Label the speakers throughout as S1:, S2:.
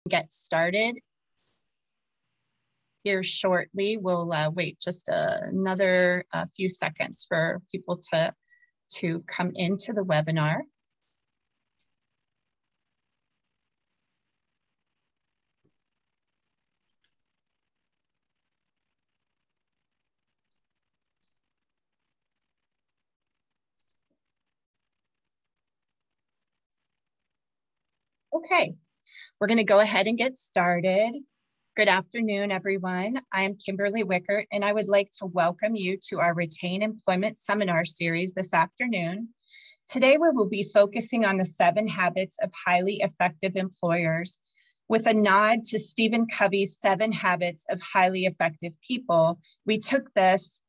S1: get started here shortly. We'll wait just another few seconds for people to come into the webinar. Okay, we're going to go ahead and get started. Good afternoon, everyone. I'm Kimberly Wickert, and I would like to welcome you to our Retain Employment Seminar Series this afternoon. Today, we will be focusing on the 7 habits of highly effective employers with a nod to Stephen Covey's 7 habits of highly effective people. We took his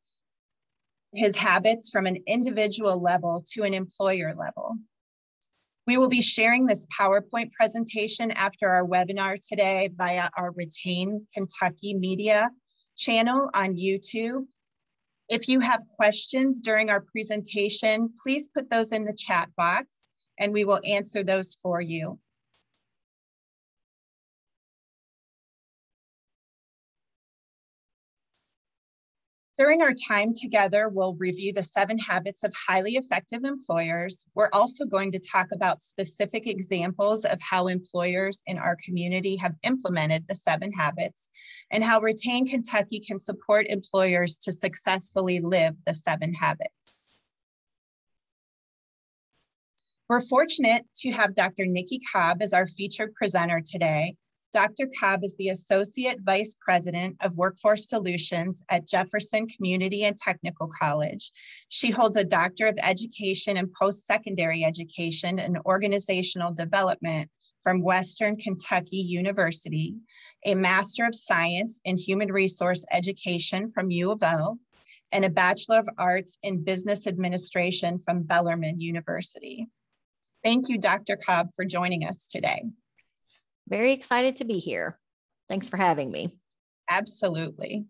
S1: habits from an individual level to an employer level. We will be sharing this PowerPoint presentation after our webinar today via our Retain Kentucky Media channel on YouTube. If you have questions during our presentation, please put those in the chat box and we will answer those for you. During our time together, we'll review the 7 habits of highly effective employers. We're also going to talk about specific examples of how employers in our community have implemented the 7 habits and how Retain Kentucky can support employers to successfully live the 7 habits. We're fortunate to have Dr. Nikki Cobb as our featured presenter today. Dr. Cobb is the Associate Vice President of Workforce Solutions at Jefferson Community and Technical College. She holds a Doctor of Education in Post-Secondary Education and Organizational Development from Western Kentucky University, a Master of Science in Human Resource Education from U of L, and a Bachelor of Arts in Business Administration from Bellarmine University. Thank you, Dr. Cobb, for joining us today.
S2: Very excited to be here. Thanks for having me.
S1: Absolutely.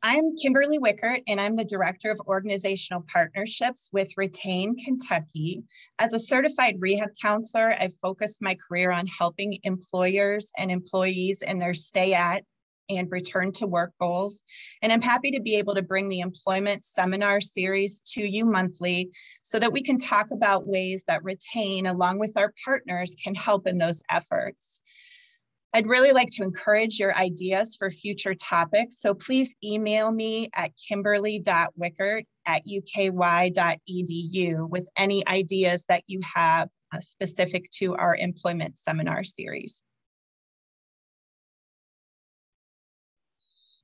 S1: I'm Kimberly Wickert, and I'm the Director of Organizational Partnerships with Retain Kentucky. As a certified rehab counselor, I've focused my career on helping employers and employees in their stay at and return to work goals. And I'm happy to be able to bring the employment seminar series to you monthly so that we can talk about ways that Retain, along with our partners, can help in those efforts. I'd really like to encourage your ideas for future topics, so please email me at kimberly.wickert@uky.edu with any ideas that you have specific to our employment seminar series.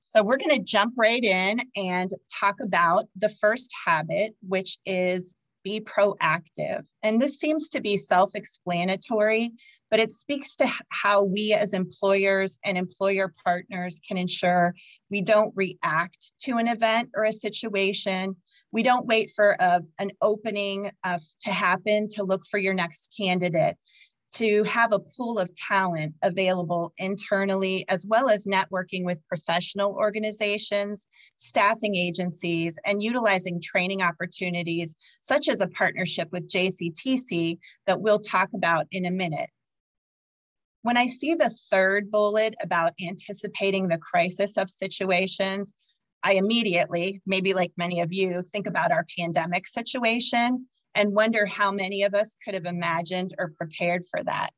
S1: So we're going to jump right in and talk about the first habit, which is be proactive. And this seems to be self-explanatory, but it speaks to how we as employers and employer partners can ensure we don't react to an event or a situation. We don't wait for an opening to happen to look for your next candidate, to have a pool of talent available internally, as well as networking with professional organizations, staffing agencies, and utilizing training opportunities, such as a partnership with JCTC that we'll talk about in a minute. When I see the third bullet about anticipating the crisis of situations, I immediately, maybe like many of you, think about our pandemic situation and wonder how many of us could have imagined or prepared for that.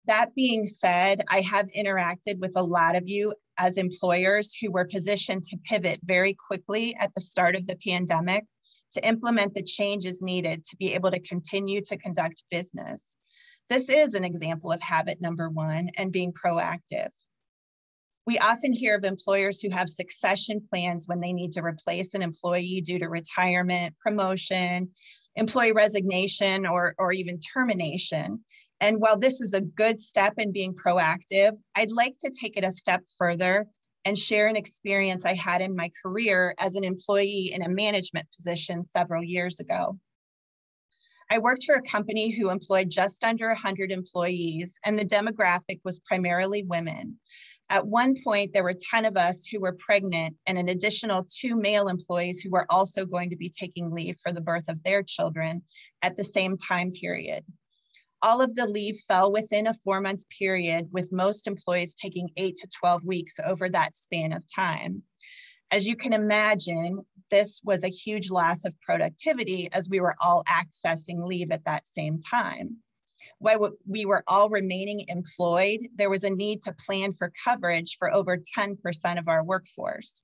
S1: That being said, I have interacted with a lot of you as employers who were positioned to pivot very quickly at the start of the pandemic to implement the changes needed to be able to continue to conduct business. This is an example of habit number 1 and being proactive. We often hear of employers who have succession plans when they need to replace an employee due to retirement, promotion, employee resignation, or even termination. And while this is a good step in being proactive, I'd like to take it a step further and share an experience I had in my career as an employee in a management position several years ago. I worked for a company who employed just under 100 employees, and the demographic was primarily women. At one point, there were 10 of us who were pregnant and an additional 2 male employees who were also going to be taking leave for the birth of their children at the same time period. All of the leave fell within a 4-month period, with most employees taking 8 to 12 weeks over that span of time. As you can imagine, this was a huge loss of productivity as we were all accessing leave at that same time. While we were all remaining employed, there was a need to plan for coverage for over 10% of our workforce.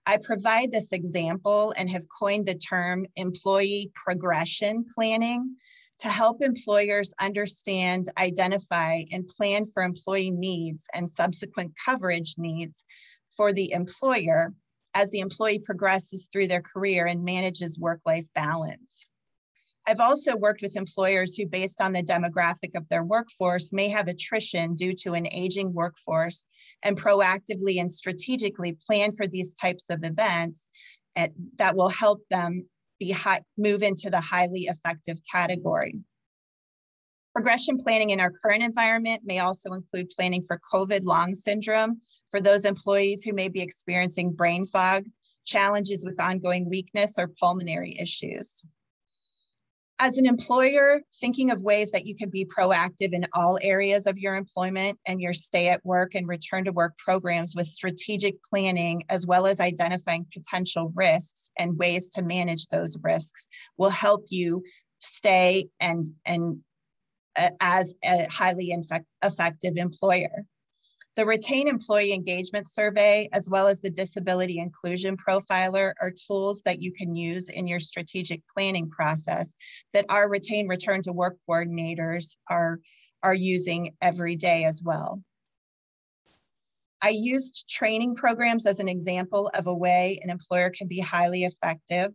S1: I provide this example and have coined the term employee progression planning to help employers understand, identify, and plan for employee needs and subsequent coverage needs for the employer as the employee progresses through their career and manages work-life balance. I've also worked with employers who, based on the demographic of their workforce, may have attrition due to an aging workforce and proactively and plan for these types of events that will help them move into the highly effective category. Progression planning in our current environment may also include planning for COVID long syndrome for those employees who may be experiencing brain fog, challenges with ongoing weakness, or pulmonary issues. As an employer, thinking of ways that you can be proactive in all areas of your employment and your stay at work and return to work programs with strategic planning, as well as identifying potential risks and ways to manage those risks, will help you stay as a highly effective employer. The Retain Employee Engagement Survey, as well as the Disability Inclusion Profiler, are tools that you can use in your strategic planning process that our Retain Return to Work coordinators are using every day as well. I used training programs as an example of a way an employer can be highly effective.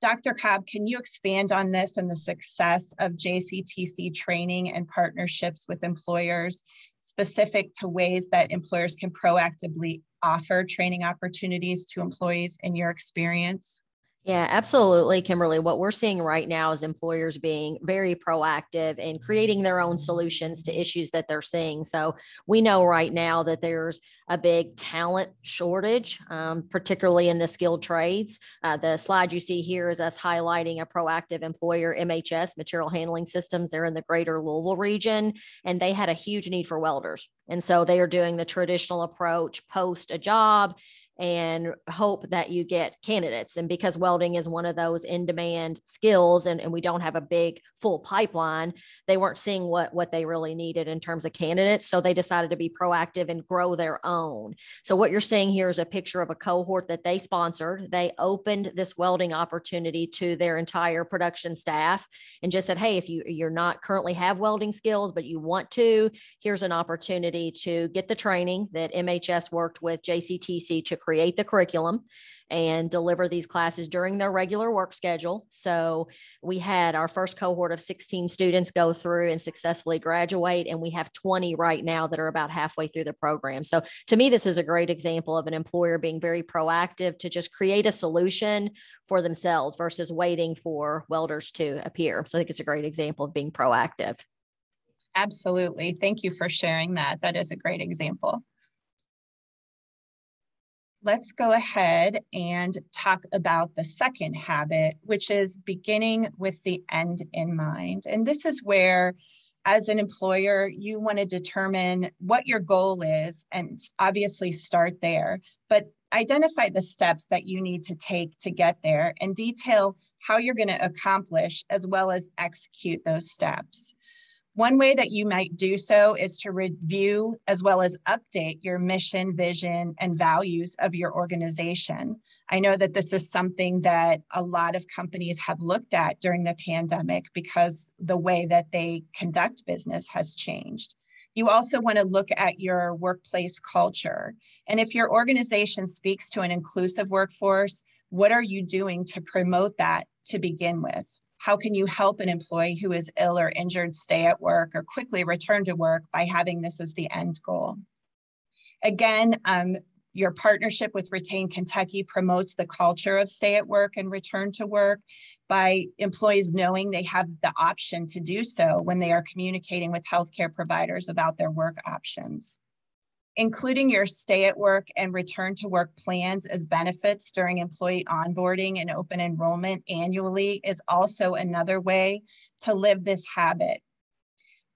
S1: Dr. Cobb, can you expand on this and the success of JCTC training and partnerships with employers, specific to ways that employers can proactively offer training opportunities to employees in your experience?
S2: Yeah, absolutely, Kimberly. What we're seeing right now is employers being very proactive and creating their own solutions to issues that they're seeing. So we know right now that there's a big talent shortage, particularly in the skilled trades. The slide you see here is us highlighting a proactive employer, MHS, Material Handling Systems. They're in the greater Louisville region, and they had a huge need for welders. And so they are doing the traditional approach, post a job and hope that you get candidates. And because welding is one of those in-demand skills and we don't have a big full pipeline, they weren't seeing what they really needed in terms of candidates. So they decided to be proactive and grow their own. So what you're seeing here is a picture of a cohort that they sponsored. They opened this welding opportunity to their entire production staff and just said, hey, if you're not currently have welding skills, but you want to, here's an opportunity to get the training that MHS worked with JCTC to create the curriculum and deliver these classes during their regular work schedule. So we had our first cohort of 16 students go through and successfully graduate, and we have 20 right now that are about halfway through the program. So to me, this is a great example of an employer being very proactive to just create a solution for themselves versus waiting for welders to appear. So I think it's a great example of being proactive.
S1: Absolutely. Thank you for sharing that. That is a great example. Let's go ahead and talk about the second habit, which is beginning with the end in mind. And this is where, as an employer, you want to determine what your goal is and obviously start there, but identify the steps that you need to take to get there and detail how you're going to accomplish as well as execute those steps. One way that you might do so is to review as well as update your mission, vision, and values of your organization. I know that this is something that a lot of companies have looked at during the pandemic because the way that they conduct business has changed. You also want to look at your workplace culture. And if your organization speaks to an inclusive workforce, what are you doing to promote that to begin with? How can you help an employee who is ill or injured stay at work or quickly return to work by having this as the end goal? Again, your partnership with Retain Kentucky promotes the culture of stay at work and return to work by employees knowing they have the option to do so when they are communicating with healthcare providers about their work options. Including your stay at work and return to work plans as benefits during employee onboarding and open enrollment annually is also another way to live this habit.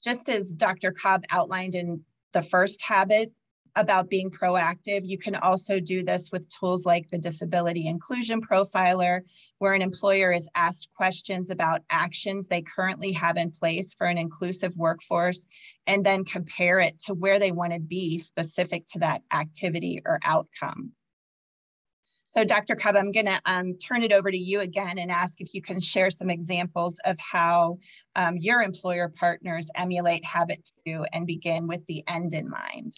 S1: Just as Dr. Cobb outlined in the first habit about being proactive, you can also do this with tools like the Disability Inclusion Profiler, where an employer is asked questions about actions they currently have in place for an inclusive workforce, and then compare it to where they want to be specific to that activity or outcome. So Dr. Cobb, I'm going to turn it over to you again and ask if you can share some examples of how your employer partners emulate Habit 2 and begin with the end in mind.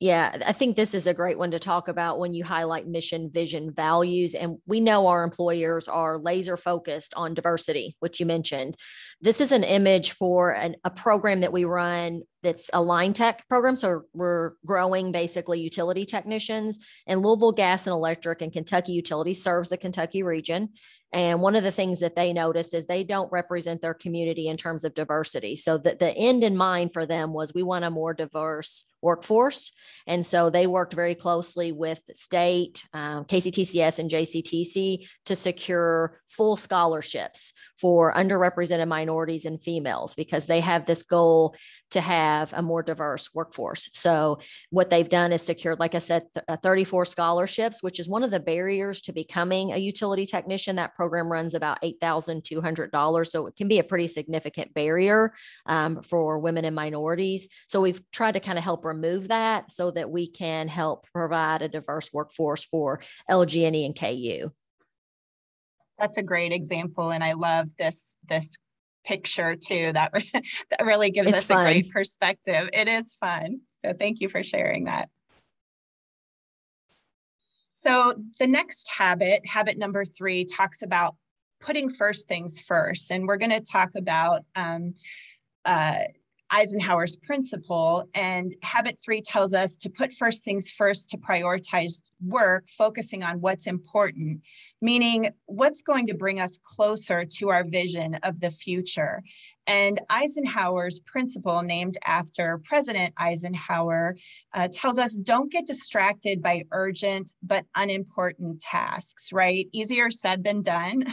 S2: Yeah, I think this is a great one to talk about when you highlight mission, vision, values. And we know our employers are laser focused on diversity, which you mentioned. This is an image for a program that we run that's a line tech program. So we're growing basically utility technicians, and Louisville Gas and Electric and Kentucky Utilities serves the Kentucky region. And one of the things that they noticed is they don't represent their community in terms of diversity. So the end in mind for them was we want a more diverse workforce. And so they worked very closely with the state, KCTCS and JCTC to secure full scholarships for underrepresented minorities and females, because they have this goal to have a more diverse workforce. So what they've done is secured, like I said, 34 scholarships, which is one of the barriers to becoming a utility technician. That program runs about $8,200. So it can be a pretty significant barrier for women and minorities. So we've tried to kind of help remove that so that we can help provide a diverse workforce for LG&E and KU.
S1: That's a great example. And I love this picture too. That really gives us a great perspective. It is fun. So thank you for sharing that. So the next habit number 3, talks about putting first things first. And we're going to talk about Eisenhower's principle, and habit 3 tells us to put first things first, to prioritize work, focusing on what's important, meaning what's going to bring us closer to our vision of the future. And Eisenhower's principle, named after President Eisenhower, tells us don't get distracted by urgent but unimportant tasks, right? Easier said than done.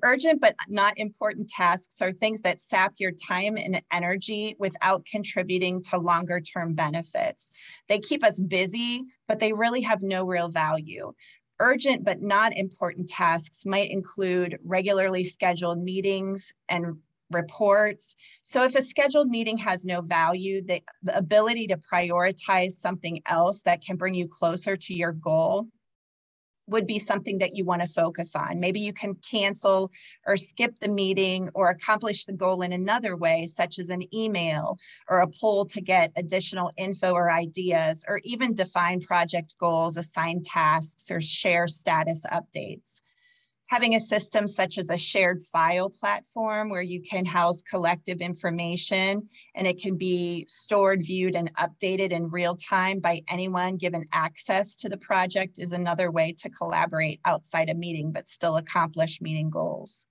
S1: Urgent but not important tasks are things that sap your time and energy without contributing to longer term benefits. They keep us busy, but they really have no real value. Urgent but not important tasks might include regularly scheduled meetings and reports. So if a scheduled meeting has no value, the ability to prioritize something else that can bring you closer to your goal would be something that you want to focus on. Maybe you can cancel or skip the meeting or accomplish the goal in another way, such as an email or a poll to get additional info or ideas, or even define project goals, assign tasks, or share status updates. Having a system such as a shared file platform where you can house collective information and it can be stored, viewed, and updated in real time by anyone given access to the project is another way to collaborate outside a meeting but still accomplish meeting goals.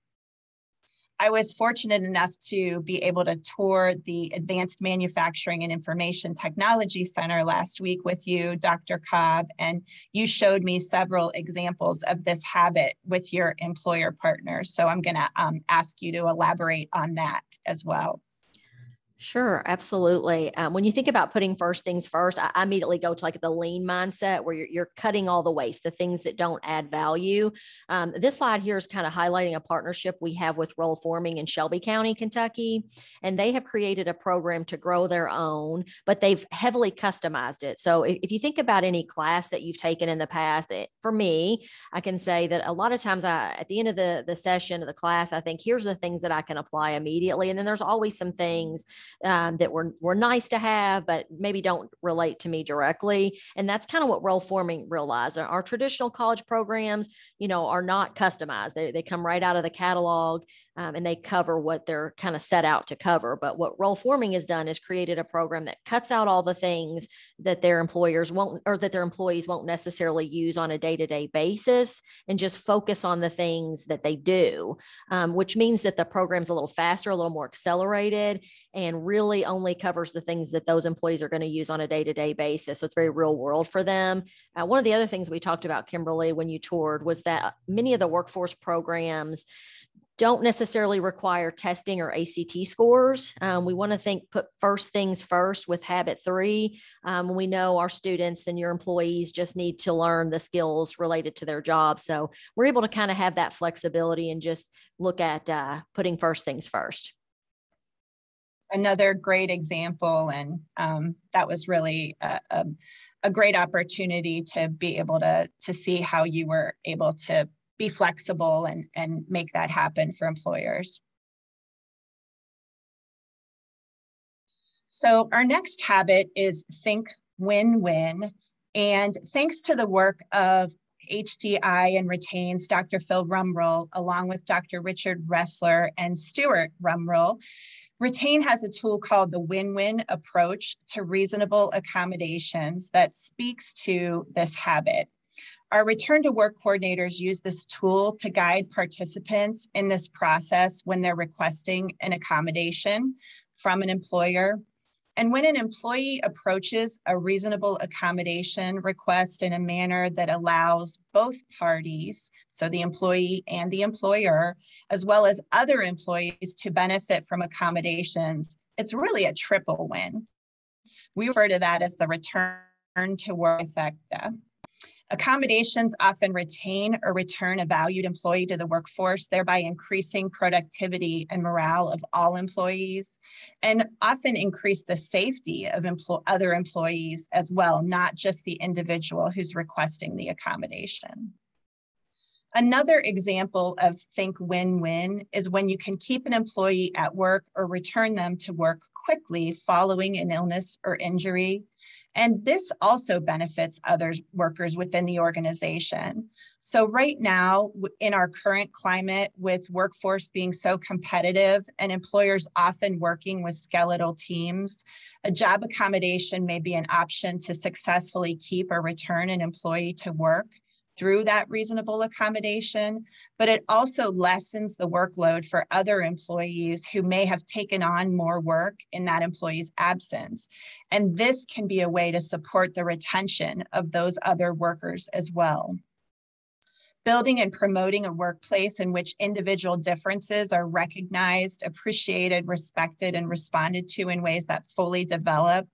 S1: I was fortunate enough to be able to tour the Advanced Manufacturing and Information Technology Center last week with you, Dr. Cobb, and you showed me several examples of this habit with your employer partners. So I'm going to ask you to elaborate on that as well.
S2: Sure, absolutely. When you think about putting first things first, I immediately go to like the lean mindset where you're cutting all the waste, the things that don't add value. This slide here is kind of highlighting a partnership we have with Roll Forming in Shelby County, Kentucky, and they have created a program to grow their own, but they've heavily customized it. So if you think about any class that you've taken in the past, for me, I can say that a lot of times at the end of the session of the class, I think here's the things that I can apply immediately. And then there's always some things that were nice to have, but maybe don't relate to me directly. And that's kind of what Roll Forming realized. Our traditional college programs, are not customized. They come right out of the catalog and they cover what they're kind of set out to cover. But what Roll Forming has done is created a program that cuts out all the things that their employers won't, or that their employees won't necessarily use on a day-to-day basis, and just focus on the things that they do, which means that the program's a little faster, a little more accelerated, and really only covers the things that those employees are going to use on a day-to-day basis. So it's very real world for them. One of the other things we talked about, Kimberly, when you toured, was that many of the workforce programs don't necessarily require testing or ACT scores. We want to put first things first with habit 3. We know our students and your employees just need to learn the skills related to their job. So we're able to kind of have that flexibility and just look at putting first things first.
S1: Another great example, and that was really a great opportunity to be able to see how you were able to be flexible and make that happen for employers. So our next habit is think win-win. And thanks to the work of HDI and Retain's Dr. Phil Rumroll, along with Dr. Richard Ressler and Stuart Rumroll, Retain has a tool called the Win-Win Approach to Reasonable Accommodations that speaks to this habit. Our return to work coordinators use this tool to guide participants in this process when they're requesting an accommodation from an employer. And when an employee approaches a reasonable accommodation request in a manner that allows both parties, so the employee and the employer, as well as other employees to benefit from accommodations, it's really a triple win. We refer to that as the return to work trifecta. Accommodations often retain or return a valued employee to the workforce, thereby increasing productivity and morale of all employees, and often increase the safety of other employees as well, not just the individual who's requesting the accommodation. Another example of think win-win is when you can keep an employee at work or return them to work quickly following an illness or injury. And this also benefits other workers within the organization. So right now, in our current climate, with workforce being so competitive and employers often working with skeletal teams, a job accommodation may be an option to successfully keep or return an employee to work through that reasonable accommodation, but it also lessens the workload for other employees who may have taken on more work in that employee's absence. And this can be a way to support the retention of those other workers as well. Building and promoting a workplace in which individual differences are recognized, appreciated, respected, and responded to in ways that fully develop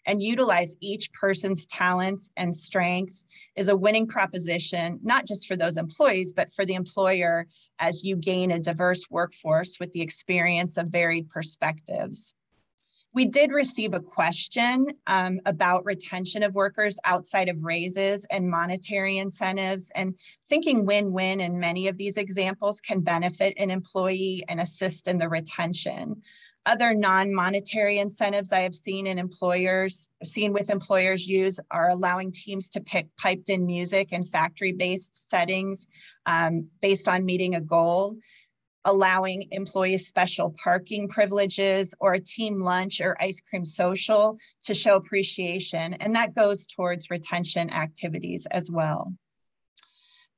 S1: and utilize each person's talents and strengths is a winning proposition, not just for those employees, but for the employer as you gain a diverse workforce with the experience of varied perspectives. We did receive a question about retention of workers outside of raises and monetary incentives, and thinking win-win in many of these examples can benefit an employee and assist in the retention. Other non-monetary incentives I have seen with employers use are allowing teams to pick piped-in music in factory-based settings based on meeting a goal, allowing employees special parking privileges or a team lunch or ice cream social to show appreciation. And that goes towards retention activities as well.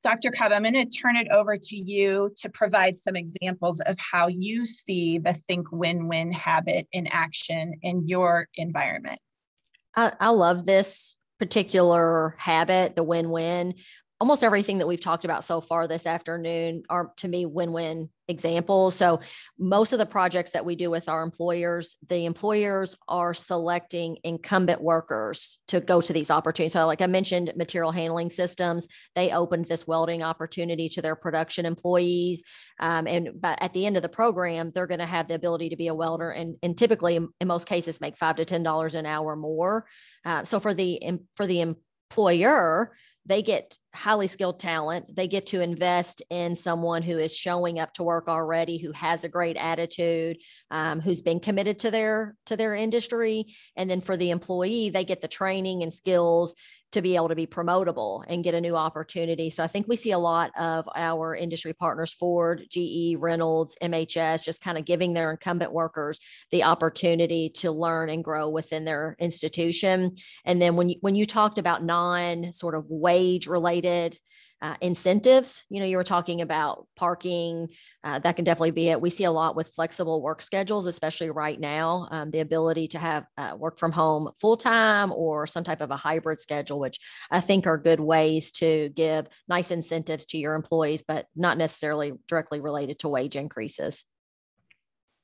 S1: Dr. Cobb, I'm going to turn it over to you to provide some examples of how you see the think win-win habit in action in your environment.
S2: I love this particular habit, the win-win. Almost everything that we've talked about so far this afternoon are, to me, win-win examples. So most of the projects that we do with our employers, the employers are selecting incumbent workers to go to these opportunities. So like I mentioned, material handling systems, they opened this welding opportunity to their production employees. But at the end of the program, they're going to have the ability to be a welder and typically in most cases make $5 to $10 an hour more. So for the employer, they get highly skilled talent. They get to invest in someone who is showing up to work already, who has a great attitude, who's been committed to their industry. And then for the employee, they get the training and skills to be able to be promotable and get a new opportunity. So I think we see a lot of our industry partners, Ford, GE, Reynolds, MHS, just kind of giving their incumbent workers the opportunity to learn and grow within their institution. And then when you talked about non sort of wage related incentives. You were talking about parking. That can definitely be it. We see a lot with flexible work schedules, especially right now, the ability to have work from home full time or some type of a hybrid schedule, which I think are good ways to give nice incentives to your employees, but not necessarily directly related to wage increases.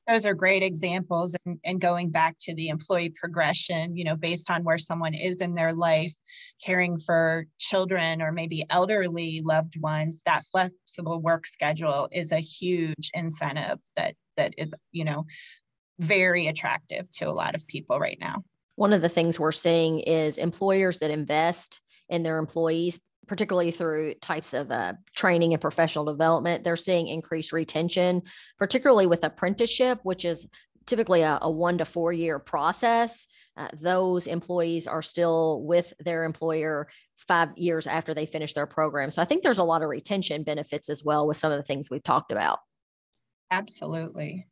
S1: Those are great examples. And going back to the employee progression, based on where someone is in their life, caring for children or maybe elderly loved ones, that flexible work schedule is a huge incentive that is, very attractive to a lot of people right now.
S2: One of the things we're seeing is employers that invest in their employees, particularly through types of training and professional development, they're seeing increased retention, particularly with apprenticeship, which is typically a 1 to 4 year process. Those employees are still with their employer 5 years after they finish their program. So I think there's a lot of retention benefits as well with some of the things we've talked about.
S1: Absolutely.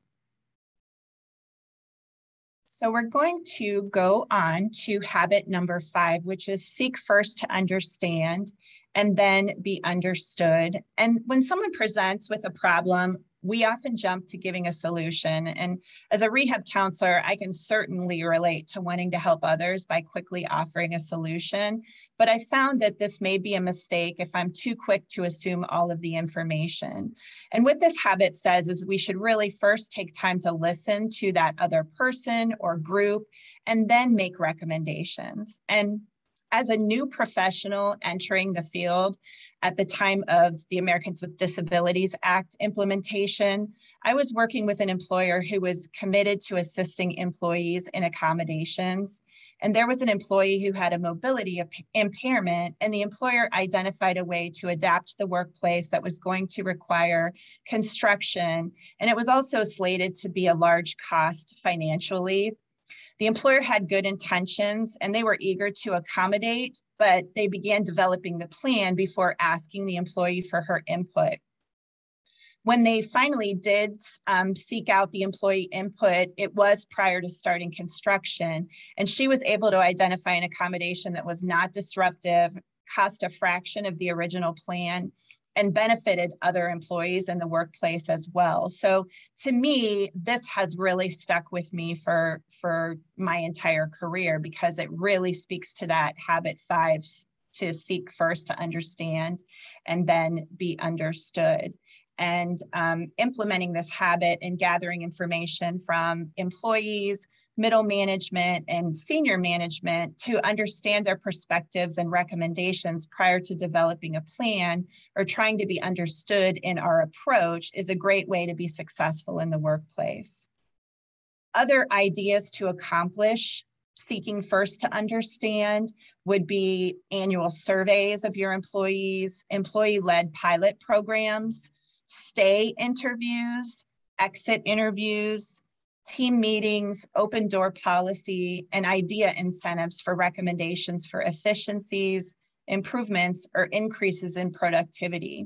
S1: So we're going to go on to habit number 5, which is seek first to understand and then be understood. And when someone presents with a problem, we often jump to giving a solution. And as a rehab counselor, I can certainly relate to wanting to help others by quickly offering a solution. But I found that this may be a mistake if I'm too quick to assume all of the information. And what this habit says is we should really first take time to listen to that other person or group and then make recommendations. And as a new professional entering the field at the time of the Americans with Disabilities Act implementation, I was working with an employer who was committed to assisting employees in accommodations. And there was an employee who had a mobility impairment, and the employer identified a way to adapt the workplace that was going to require construction. And it was also slated to be a large cost financially. The employer had good intentions and they were eager to accommodate, but they began developing the plan before asking the employee for her input. When they finally did seek out the employee input, it was prior to starting construction, and she was able to identify an accommodation that was not disruptive, cost a fraction of the original plan, and benefited other employees in the workplace as well. So to me, this has really stuck with me for my entire career because it really speaks to that habit 5, to seek first to understand and then be understood. And implementing this habit and gathering information from employees, middle management, and senior management to understand their perspectives and recommendations prior to developing a plan or trying to be understood in our approach is a great way to be successful in the workplace. Other ideas to accomplish seeking first to understand would be annual surveys of your employees, employee-led pilot programs, stay interviews, exit interviews, team meetings, open door policy, and idea incentives for recommendations for efficiencies, improvements, or increases in productivity.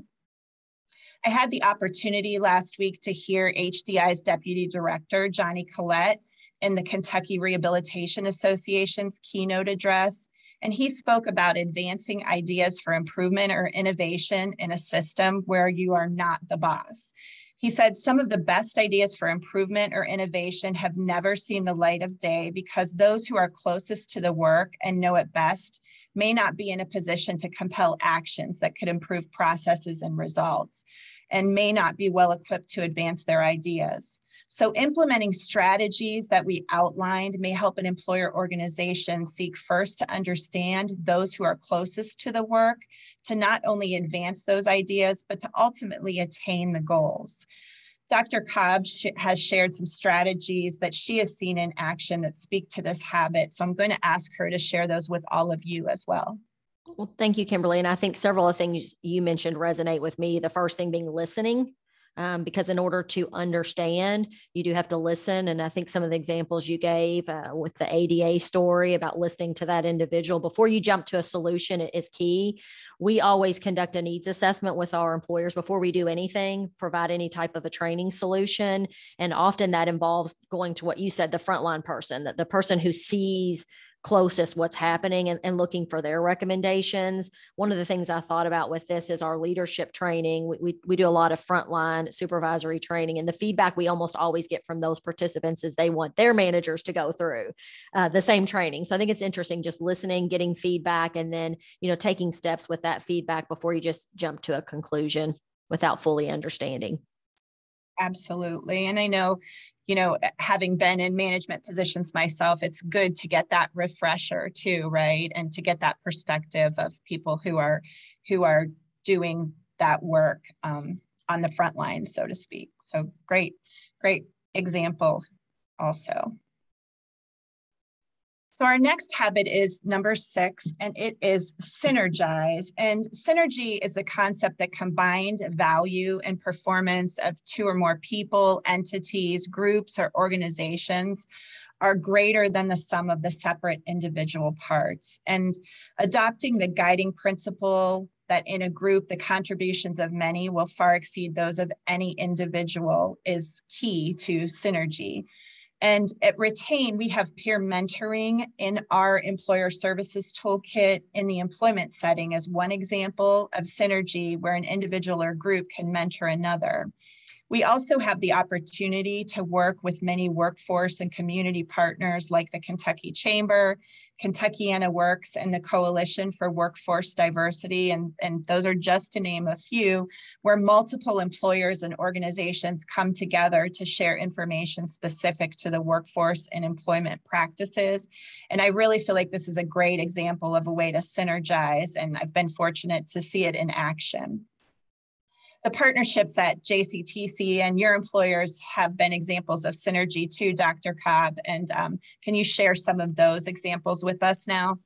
S1: I had the opportunity last week to hear HDI's Deputy Director, Johnny Collette, in the Kentucky Rehabilitation Association's keynote address, and he spoke about advancing ideas for improvement or innovation in a system where you are not the boss. He said some of the best ideas for improvement or innovation have never seen the light of day because those who are closest to the work and know it best may not be in a position to compel actions that could improve processes and results, and may not be well equipped to advance their ideas. So implementing strategies that we outlined may help an employer organization seek first to understand those who are closest to the work, to not only advance those ideas, but to ultimately attain the goals. Dr. Cobb has shared some strategies that she has seen in action that speak to this habit. So I'm going to ask her to share those with all of you as well.
S2: Well, thank you, Kimberly. And I think several of the things you mentioned resonate with me. The first thing being listening. Because in order to understand, you do have to listen. And I think some of the examples you gave with the ADA story about listening to that individual before you jump to a solution is key. We always conduct a needs assessment with our employers before we do anything, provide any type of a training solution. And often that involves going to what you said, the frontline person, the person who sees closest what's happening and looking for their recommendations. One of the things I thought about with this is our leadership training. We do a lot of frontline supervisory training, and the feedback we almost always get from those participants is they want their managers to go through the same training. So I think it's interesting just listening, getting feedback, and then, taking steps with that feedback before you just jump to a conclusion without fully understanding.
S1: Absolutely. And I know, having been in management positions myself, it's good to get that refresher too, right? And to get that perspective of people who are doing that work on the front lines, so to speak. So great example also. So our next habit is number 6, and it is synergize. And synergy is the concept that combined value and performance of 2 or more people, entities, groups, or organizations are greater than the sum of the separate individual parts. And adopting the guiding principle that in a group, the contributions of many will far exceed those of any individual is key to synergy. And at Retain, we have peer mentoring in our employer services toolkit in the employment setting as one example of synergy where an individual or group can mentor another. We also have the opportunity to work with many workforce and community partners like the Kentucky Chamber, Kentuckiana Works, and the Coalition for Workforce Diversity. And those are just to name a few, where multiple employers and organizations come together to share information specific to the workforce and employment practices. And I really feel like this is a great example of a way to synergize, and I've been fortunate to see it in action. The partnerships at JCTC and your employers have been examples of synergy too, Dr. Cobb. And can you share some of those examples with us now?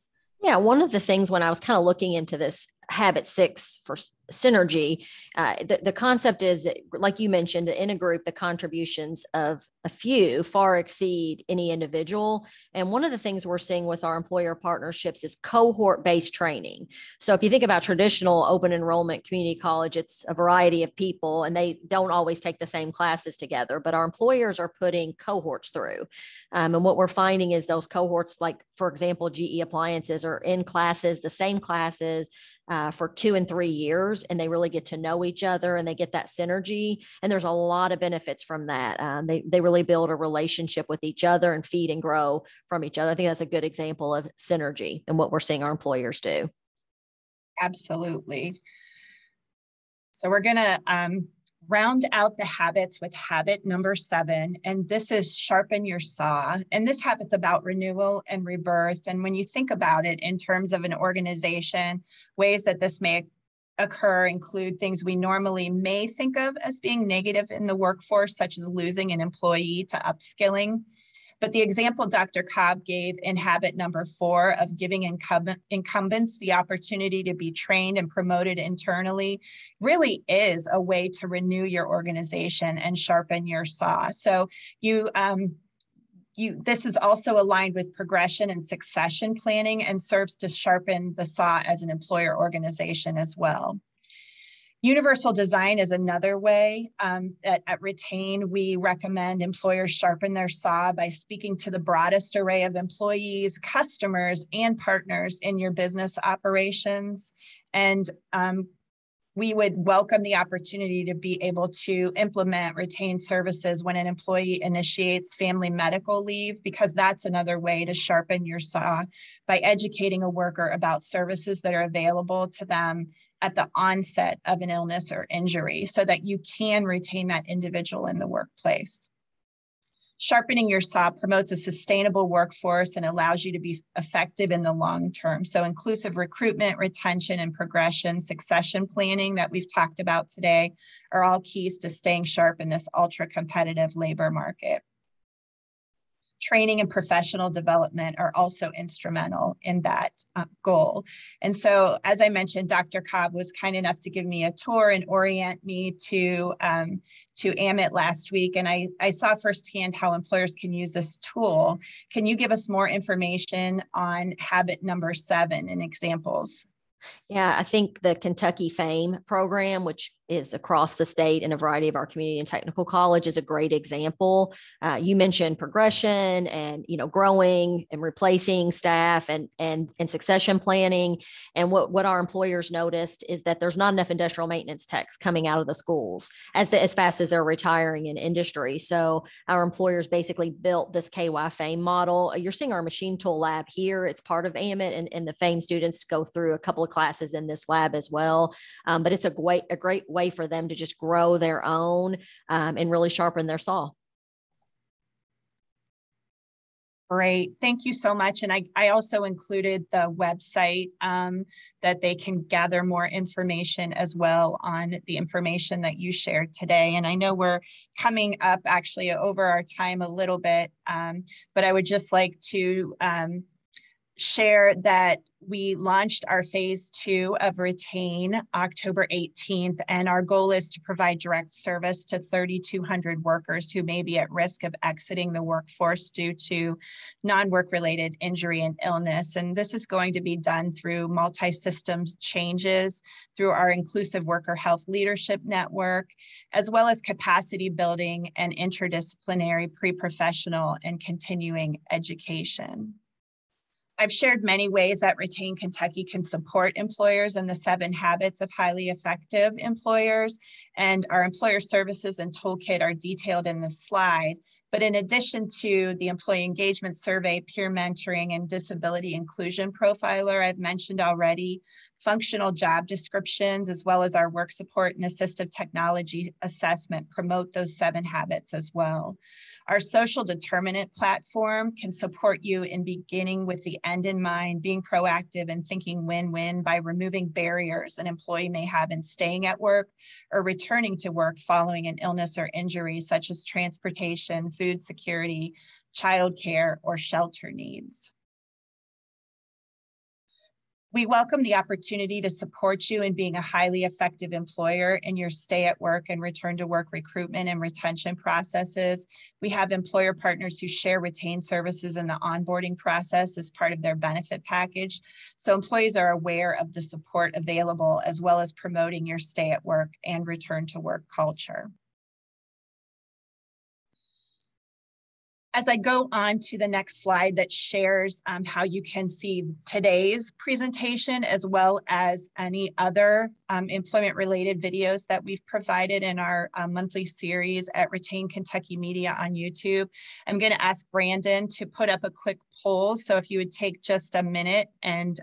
S2: Yeah, one of the things when I was kind of looking into this habit 6 for synergy, the concept is, like you mentioned, in a group, the contributions of a few far exceed any individual. And one of the things we're seeing with our employer partnerships is cohort-based training. So if you think about traditional open enrollment community college, it's a variety of people and they don't always take the same classes together, but our employers are putting cohorts through. And what we're finding is those cohorts, like, for example, GE Appliances, are in classes, the same classes, for 2 and 3 years, and they really get to know each other and they get that synergy. And there's a lot of benefits from that. They really build a relationship with each other and feed and grow from each other. I think that's a good example of synergy and what we're seeing our employers do.
S1: Absolutely. So we're going to round out the habits with habit number 7, and this is sharpen your saw. And this habit's about renewal and rebirth. And when you think about it in terms of an organization, ways that this may occur include things we normally may think of as being negative in the workforce, such as losing an employee to upskilling. But the example Dr. Cobb gave in habit number 4 of giving incumbents the opportunity to be trained and promoted internally really is a way to renew your organization and sharpen your saw. So this is also aligned with progression and succession planning and serves to sharpen the saw as an employer organization as well. Universal design is another way. At Retain, we recommend employers sharpen their saw by speaking to the broadest array of employees, customers, and partners in your business operations. And we would welcome the opportunity to be able to implement retained services when an employee initiates family medical leave, because that's another way to sharpen your saw by educating a worker about services that are available to them at the onset of an illness or injury so that you can retain that individual in the workplace. Sharpening your saw promotes a sustainable workforce and allows you to be effective in the long term. So inclusive recruitment, retention, and progression, succession planning that we've talked about today are all keys to staying sharp in this ultra-competitive labor market. Training and professional development are also instrumental in that goal. And so, as I mentioned, Dr. Cobb was kind enough to give me a tour and orient me to AMIT last week. And I saw firsthand how employers can use this tool. Can you give us more information on habit number 7 and examples?
S2: Yeah, I think the Kentucky FAME program, which is across the state in a variety of our community and technical college is a great example. You mentioned progression and, growing and replacing staff and succession planning. And what our employers noticed is that there's not enough industrial maintenance techs coming out of the schools as fast as they're retiring in industry. So our employers basically built this KY FAME model. You're seeing our machine tool lab here. It's part of AMIT, and the FAME students go through a couple of classes in this lab as well. But it's a great way for them to just grow their own and really sharpen their saw.
S1: Great. Thank you so much. And I also included the website that they can gather more information as well on the information that you shared today. And I know we're coming up actually over our time a little bit, but I would just like to share that we launched our phase 2 of Retain October 18th, and our goal is to provide direct service to 3,200 workers who may be at risk of exiting the workforce due to non-work related injury and illness. And this is going to be done through multi-systems changes, through our inclusive worker health leadership network, as well as capacity building and interdisciplinary pre-professional and continuing education. I've shared many ways that Retain Kentucky can support employers in the 7 habits of highly effective employers, and our employer services and toolkit are detailed in this slide. But in addition to the employee engagement survey, peer mentoring, and disability inclusion profiler I've mentioned already, functional job descriptions, as well as our work support and assistive technology assessment promote those 7 habits as well. Our social determinant platform can support you in beginning with the end in mind, being proactive and thinking win-win by removing barriers an employee may have in staying at work or returning to work following an illness or injury, such as transportation, food security, childcare, or shelter needs. We welcome the opportunity to support you in being a highly effective employer in your stay at work and return to work recruitment and retention processes. We have employer partners who share Retain services in the onboarding process as part of their benefit package. So employees are aware of the support available, as well as promoting your stay at work and return to work culture. As I go on to the next slide that shares how you can see today's presentation, as well as any other employment-related videos that we've provided in our monthly series at Retain Kentucky Media on YouTube, I'm going to ask Brandon to put up a quick poll. So if you would take just a minute and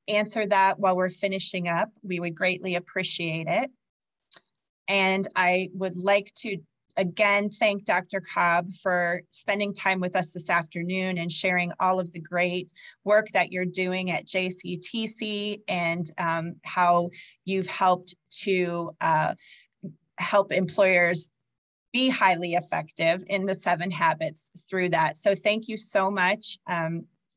S1: answer that while we're finishing up, we would greatly appreciate it. And I would like to again thank Dr. Cobb for spending time with us this afternoon and sharing all of the great work that you're doing at JCTC, and how you've helped to help employers be highly effective in the 7 habits through that. So thank you so much.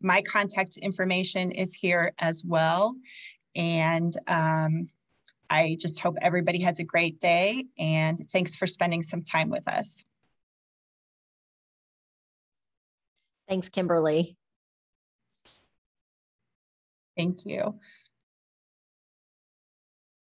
S1: My contact information is here as well. And I just hope everybody has a great day, and thanks for spending some time with us.
S2: Thanks, Kimberly.
S1: Thank you.